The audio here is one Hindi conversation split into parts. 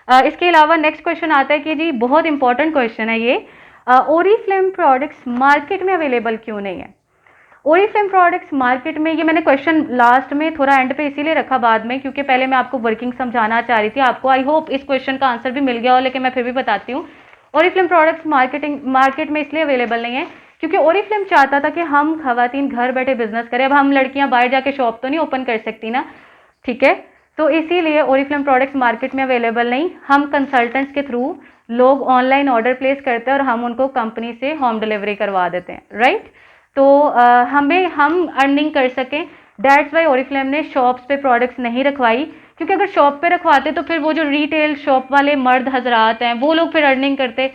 इसके अलावा नेक्स्ट क्वेश्चन आता है कि जी बहुत इंपॉर्टेंट क्वेश्चन है ये, ओरिफ्लेम प्रोडक्ट्स मार्केट में अवेलेबल क्यों नहीं है। ओरिफ्लेम प्रोडक्ट्स मार्केट में, ये मैंने क्वेश्चन लास्ट में थोड़ा एंड पे इसीलिए रखा बाद में क्योंकि पहले मैं आपको वर्किंग समझाना चाह रही थी आपको। आई होप इस क्वेश्चन का आंसर भी मिल गया हो, लेकिन मैं फिर भी बताती हूँ। ओरिफ्लेम प्रोडक्ट्स मार्केट में इसलिए अवेलेबल नहीं है क्योंकि ओरिफ्लेम चाहता था कि हम खवातीन घर बैठे बिजनेस करें। अब हम लड़कियां बाहर जाके शॉप तो नहीं ओपन कर सकती ना, ठीक है। तो इसीलिए ओरिफ्लेम प्रोडक्ट्स मार्केट में अवेलेबल नहीं। हम कंसल्टेंट्स के थ्रू लोग ऑनलाइन ऑर्डर प्लेस करते हैं और हम उनको कंपनी से होम डिलीवरी करवा देते हैं, राइट। तो हम अर्निंग कर सकें, दैट्स वाई ओरिफ्लेम ने शॉप्स पे प्रोडक्ट्स नहीं रखवाई, क्योंकि अगर शॉप पे रखवाते तो फिर वो जो रिटेल शॉप वाले मर्द हजरात हैं वो लोग फिर अर्निंग करते,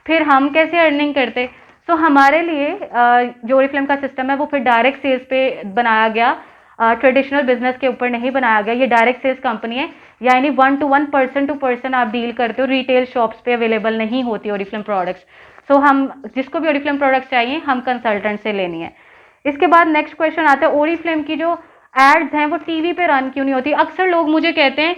फिर हम कैसे अर्निंग करते। तो हमारे लिए जो ओरिफ्लेम का सिस्टम है वो फिर डायरेक्ट सेल्स पे बनाया गया, ट्रेडिशनल बिजनेस के ऊपर नहीं बनाया गया। ये डायरेक्ट सेल्स कंपनी है, यानी 1 to 1 पर्सन टू पर्सन आप डील करते हो, रिटेल शॉप्स पे अवेलेबल नहीं होती ओरिफ्लेम प्रोडक्ट्स। सो हम जिसको भी ओरिफ्लेम प्रोडक्ट्स चाहिए हम कंसल्टेंट से लेनी है। इसके बाद नेक्स्ट क्वेश्चन आता है, ओरिफ्लेम की जो एड्स हैं वो टीवी पे रन क्यों नहीं होती। अक्सर लोग मुझे कहते हैं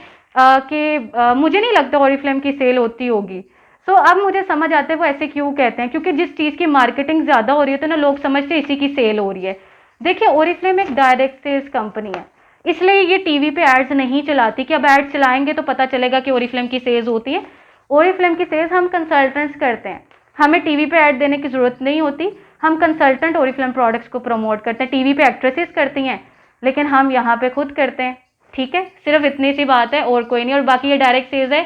कि मुझे नहीं लगता ओरिफ्लेम की सेल होती होगी। सो अब मुझे समझ आता है वो ऐसे क्यों कहते हैं, क्योंकि जिस चीज़ की मार्केटिंग ज़्यादा हो रही है तो ना लोग समझते हैं इसी की सेल हो रही है। देखिए ओरिफ्लेम एक डायरेक्ट सेल्स कंपनी है, इसलिए ये टीवी पे एड्स नहीं चलाती कि अब एड्स चलाएंगे तो पता चलेगा कि ओरिफ्लेम की सेल्स होती है। ओरिफ्लेम की सेल्स हम कंसल्टेंट्स करते हैं, हमें टीवी पे ऐड देने की जरूरत नहीं होती। हम कंसल्टेंट ओरिफ्लेम प्रोडक्ट्स को प्रमोट करते हैं। टीवी पे एक्ट्रेसेस करती हैं लेकिन हम यहाँ पे खुद करते हैं, ठीक है। सिर्फ इतनी सी बात है और कोई नहीं, और बाकी ये डायरेक्ट सेल्स है।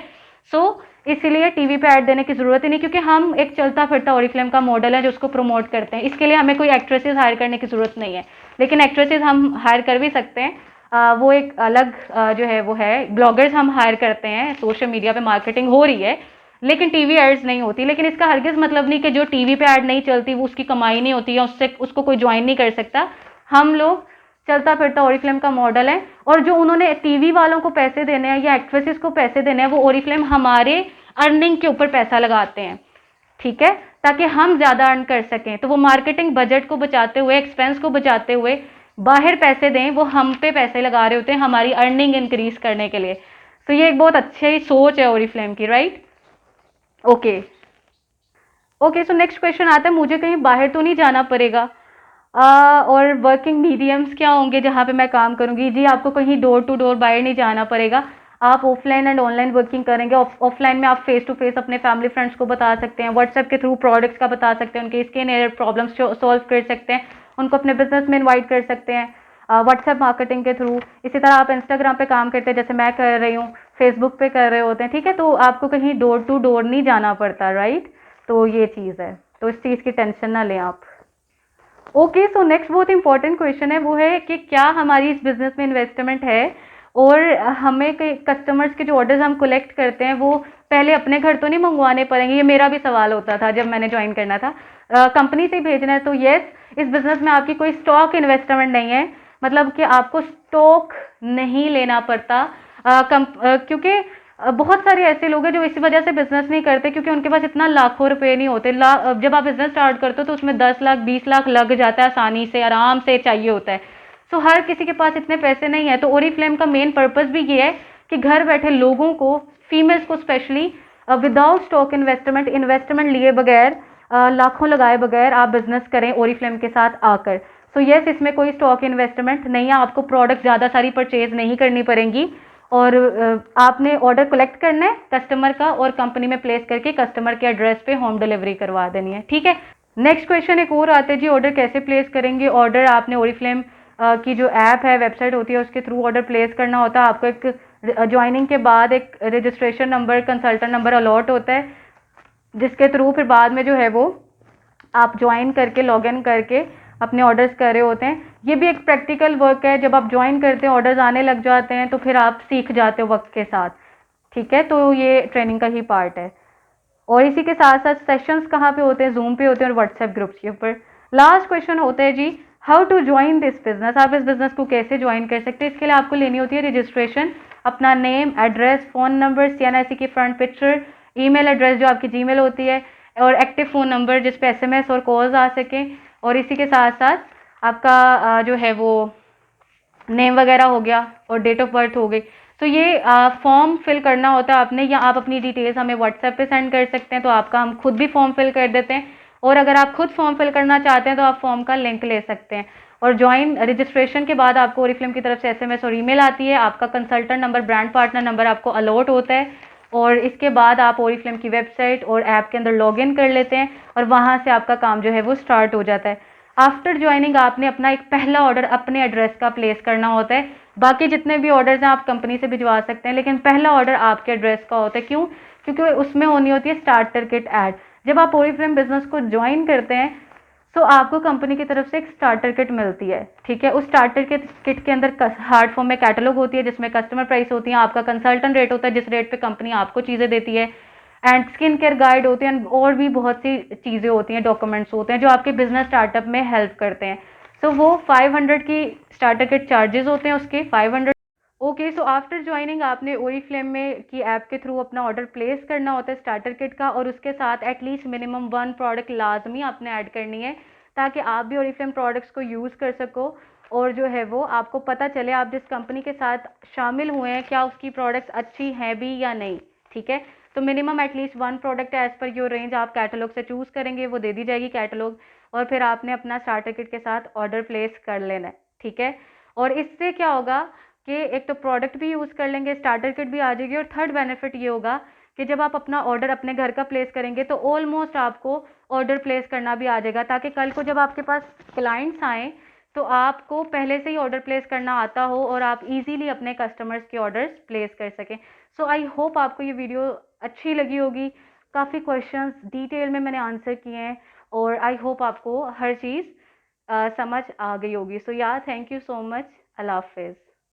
सो इसीलिए टीवी पे ऐड देने की जरूरत ही नहीं, क्योंकि हम एक चलता फिरता ओरिफ्लेम का मॉडल है जो उसको प्रमोट करते हैं। इसके लिए हमें कोई एक्ट्रेसेस हायर करने की जरूरत नहीं है, लेकिन एक्ट्रेसेस हम हायर कर भी सकते हैं। वो एक अलग जो है वो है, ब्लॉगर्स हम हायर करते हैं, सोशल मीडिया पे मार्केटिंग हो रही है लेकिन टीवी एड्स नहीं होती। लेकिन इसका हरगिज मतलब नहीं कि जो टीवी पे ऐड नहीं चलती वो उसकी कमाई नहीं होती या उससे उसको कोई ज्वाइन नहीं कर सकता। हम लोग चलता फिरता ओरिफ्लेम का मॉडल है, और जो उन्होंने टीवी वालों को पैसे देने हैं या एक्ट्रेसेस को पैसे देने हैं वो ओरिफ्लेम हमारे अर्निंग के ऊपर पैसा लगाते हैं, ठीक है, ताकि हम ज्यादा अर्न कर सकें। तो वो मार्केटिंग बजट को बचाते हुए, एक्सपेंस को बचाते हुए बाहर पैसे दें, वो हम पे पैसे लगा रहे होते हैं हमारी अर्निंग इंक्रीज करने के लिए। तो ये एक बहुत अच्छी सोच है ओरिफ्लेम की, right. Okay okay, so next question आता है, मुझे कहीं बाहर तो नहीं जाना पड़ेगा और वर्किंग मीडियम्स क्या होंगे जहाँ पे मैं काम करूँगी। जी आपको कहीं डोर टू डोर बाहर नहीं जाना पड़ेगा, आप ऑफलाइन एंड ऑनलाइन वर्किंग करेंगे। ऑफलाइन में आप फेस टू फेस अपने फैमिली फ्रेंड्स को बता सकते हैं, व्हाट्सएप के थ्रू प्रोडक्ट्स का बता सकते हैं, उनके स्किन एयर प्रॉब्लम्स सॉल्व कर सकते हैं, उनको अपने बिजनेस में इन्वाइट कर सकते हैं व्हाट्सएप मार्केटिंग के थ्रू। इसी तरह आप इंस्टाग्राम पे काम करते हैं जैसे मैं कर रही हूँ, फेसबुक पे कर रहे होते हैं, ठीक है। तो आपको कहीं डोर टू डोर नहीं जाना पड़ता, राइट। तो ये चीज़ है, तो इस चीज़ की टेंशन ना लें आप। ओके, सो नेक्स्ट बहुत इंपॉर्टेंट क्वेश्चन है, वो है कि क्या हमारी इस बिजनेस में इन्वेस्टमेंट है और हमें कई कस्टमर्स के जो ऑर्डर्स हम कलेक्ट करते हैं वो पहले अपने घर तो नहीं मंगवाने पड़ेंगे। ये मेरा भी सवाल होता था जब मैंने ज्वाइन करना था, कंपनी से ही भेजना है। तो यस, इस बिजनेस में आपकी कोई स्टॉक इन्वेस्टमेंट नहीं है, मतलब कि आपको स्टॉक नहीं लेना पड़ता, क्योंकि बहुत सारे ऐसे लोग हैं जो इसी वजह से बिजनेस नहीं करते क्योंकि उनके पास इतना लाखों रुपए नहीं होते। जब आप बिजनेस स्टार्ट करते हो तो उसमें 10 लाख 20 लाख लग जाता है, आसानी से आराम से चाहिए होता है। सो हर किसी के पास इतने पैसे नहीं है। तो ओरिफ्लेम का मेन पर्पस भी ये है कि घर बैठे लोगों को, फीमेल्स को स्पेशली, विदाउट स्टॉक इन्वेस्टमेंट लिए बगैर, लाखों लगाए बगैर आप बिजनेस करें ओरिफ्लेम के साथ आकर। सो यस, इसमें कोई स्टॉक इन्वेस्टमेंट नहीं है, आपको प्रोडक्ट ज़्यादा सारी परचेज नहीं करनी पड़ेंगी और आपने ऑर्डर कलेक्ट करना है कस्टमर का और कंपनी में प्लेस करके कस्टमर के एड्रेस पे होम डिलीवरी करवा देनी है, ठीक है। नेक्स्ट क्वेश्चन एक और आते हैं जी, ऑर्डर कैसे प्लेस करेंगे। ऑर्डर आपने ओरिफ्लेम की जो ऐप है, वेबसाइट होती है, उसके थ्रू ऑर्डर प्लेस करना होता है। आपको एक ज्वाइनिंग के बाद एक registration number, consultant number allot होता है, जिसके थ्रू फिर बाद में जो है वो आप ज्वाइन करके, लॉग इन करके अपने ऑर्डर्स कर रहे होते हैं। ये भी एक प्रैक्टिकल वर्क है, जब आप ज्वाइन करते हैं ऑर्डर्स आने लग जाते हैं तो फिर आप सीख जाते हो वक्त के साथ, ठीक है। तो ये ट्रेनिंग का ही पार्ट है। और इसी के साथ साथ सेशंस कहाँ पे होते हैं, जूम पे होते हैं और व्हाट्सएप ग्रुप्स के ऊपर। लास्ट क्वेश्चन होता है जी, how to join this business. आप इस बिजनेस को कैसे ज्वाइन कर सकते हैं। इसके लिए आपको लेनी होती है रजिस्ट्रेशन, अपना name, address, phone number, CNIC की फ्रंट पिक्चर, ईमेल एड्रेस जो आपकी जीमेल होती है, और एक्टिव फ़ोन नंबर जिस पे SMS और कॉल्स आ सकें। और इसी के साथ साथ आपका जो है वो नेम वगैरह हो गया और डेट ऑफ बर्थ हो गई। तो ये फॉर्म फिल करना होता है आपने, या आप अपनी डिटेल्स हमें व्हाट्सएप पे सेंड कर सकते हैं, तो आपका हम खुद भी फॉर्म फिल कर देते हैं। और अगर आप खुद फॉर्म फिल करना चाहते हैं तो आप फॉर्म का लिंक ले सकते हैं। और ज्वाइन रजिस्ट्रेशन के बाद आपको ओरिफ्लेम की तरफ से एसएमएस और ईमेल आती है, आपका consultant number, brand partner number आपको अलॉट होता है, और इसके बाद आप ओरिफ्लेम की वेबसाइट और ऐप के अंदर लॉगिन कर लेते हैं और वहाँ से आपका काम जो है वो स्टार्ट हो जाता है। आफ्टर ज्वाइनिंग आपने अपना एक पहला ऑर्डर अपने एड्रेस का प्लेस करना होता है। बाकी जितने भी ऑर्डर्स हैं आप कंपनी से भिजवा सकते हैं, लेकिन पहला ऑर्डर आपके एड्रेस का होता है। क्यों? क्योंकि उसमें होनी होती है स्टार्टर किट ऐड। जब आप ओरिफ्लेम बिजनेस को ज्वाइन करते हैं तो आपको कंपनी की तरफ से एक स्टार्टर किट मिलती है, ठीक है। उस स्टार्टर किट के अंदर हार्ड फॉर्म में कैटलॉग होती है जिसमें कस्टमर प्राइस होती है, आपका कंसल्टेंट रेट होता है जिस रेट पे कंपनी आपको चीज़ें देती है, एंड स्किन केयर गाइड होते हैं, और भी बहुत सी चीज़ें होती हैं, डॉक्यूमेंट्स होते हैं जो आपके बिजनेस स्टार्टअप में हेल्प करते हैं। सो वो 500 की स्टार्टर किट चार्जेस होते हैं उसके 500। ओके, सो आफ्टर ज्वाइनिंग आपने ओरिफ्लेम में की ऐप के थ्रू अपना ऑर्डर प्लेस करना होता है स्टार्टर किट का, और उसके साथ एटलीस्ट मिनिमम 1 प्रोडक्ट लाजमी आपने ऐड करनी है ताकि आप भी ओरिफ्लेम प्रोडक्ट्स को यूज़ कर सको, और जो है वो आपको पता चले आप जिस कंपनी के साथ शामिल हुए हैं क्या उसकी प्रोडक्ट्स अच्छी हैं भी या नहीं, ठीक है। तो minimum at least 1 product as per your range आप कैटलॉग से चूज़ करेंगे, वो दे दी जाएगी कैटलॉग, और फिर आपने अपना स्टार्टर किट के साथ ऑर्डर प्लेस कर लेना है, ठीक है। और इससे क्या होगा कि एक तो प्रोडक्ट भी यूज़ कर लेंगे, स्टार्टर किट भी आ जाएगी, और थर्ड बेनिफिट ये होगा कि जब आप अपना ऑर्डर अपने घर का प्लेस करेंगे तो ऑलमोस्ट आपको ऑर्डर प्लेस करना भी आ जाएगा, ताकि कल को जब आपके पास क्लाइंट्स आएँ तो आपको पहले से ही ऑर्डर प्लेस करना आता हो और आप इजीली अपने कस्टमर्स के ऑर्डर्स प्लेस कर सकें। सो आई होप आपको ये वीडियो अच्छी लगी होगी। काफ़ी क्वेश्चंस डिटेल में मैंने आंसर किए हैं, और आई होप आपको हर चीज़ समझ आ गई होगी। सो या थैंक यू सो मच। अल्लाह हाफिज़।